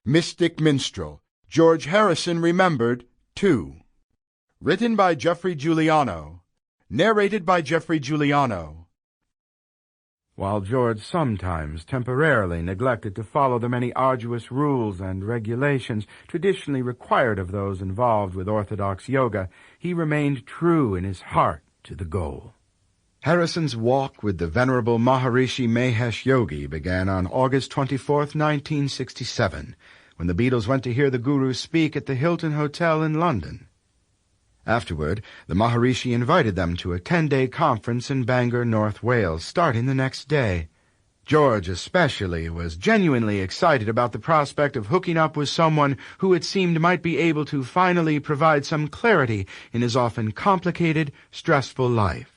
Mystic Minstrel, George Harrison Remembered, 2. Written by Geoffrey Giuliano. Narrated by Geoffrey Giuliano. While George sometimes temporarily neglected to follow the many arduous rules and regulations traditionally required of those involved with orthodox yoga, he remained true in his heart to the goal. Harrison's walk with the venerable Maharishi Mahesh Yogi began on August 24th, 1967, when the Beatles went to hear the Guru speak at the Hilton Hotel in London. Afterward, the Maharishi invited them to a 10-day conference in Bangor, North Wales, starting the next day. George especially was genuinely excited about the prospect of hooking up with someone who it seemed might be able to finally provide some clarity in his often complicated, stressful life.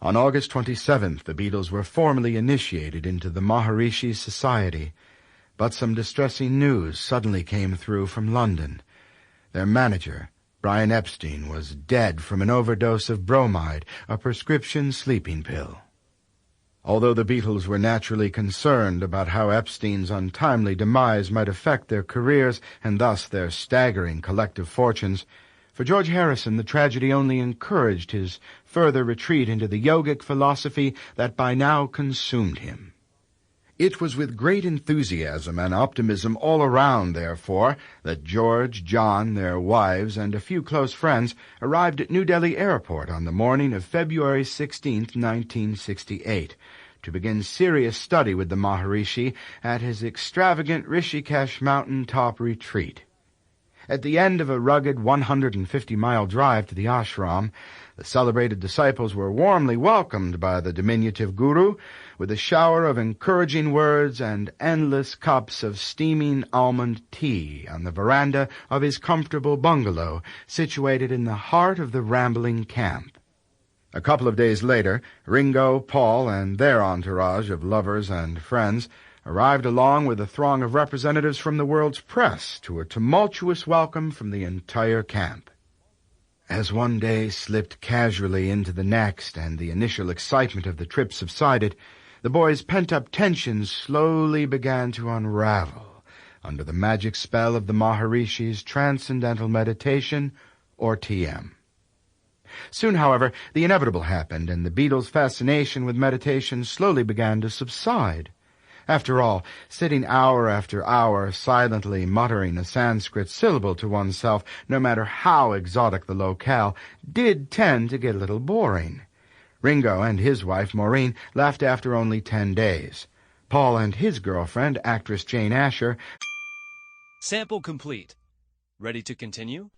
On August 27th, the Beatles were formally initiated into the Maharishi Society, but some distressing news suddenly came through from London. Their manager, Brian Epstein, was dead from an overdose of bromide, a prescription sleeping pill. Although the Beatles were naturally concerned about how Epstein's untimely demise might affect their careers and thus their staggering collective fortunes, for George Harrison the tragedy only encouraged his further retreat into the yogic philosophy that by now consumed him. It was with great enthusiasm and optimism all around, therefore, that George, John, their wives, and a few close friends arrived at New Delhi Airport on the morning of February 16, 1968, to begin serious study with the Maharishi at his extravagant Rishikesh mountain-top retreat. At the end of a rugged 150-mile drive to the ashram, the celebrated disciples were warmly welcomed by the diminutive guru with a shower of encouraging words and endless cups of steaming almond tea on the veranda of his comfortable bungalow situated in the heart of the rambling camp. A couple of days later, Ringo, Paul, and their entourage of lovers and friends arrived along with a throng of representatives from the world's press to a tumultuous welcome from the entire camp. As one day slipped casually into the next and the initial excitement of the trip subsided, the boys' pent-up tensions slowly began to unravel under the magic spell of the Maharishi's Transcendental Meditation, or TM. Soon, however, the inevitable happened, and the Beatles' fascination with meditation slowly began to subside. After all, sitting hour after hour silently muttering a Sanskrit syllable to oneself, no matter how exotic the locale, did tend to get a little boring. Ringo and his wife, Maureen, left after only 10 days. Paul and his girlfriend, actress Jane Asher... Sample complete. Ready to continue?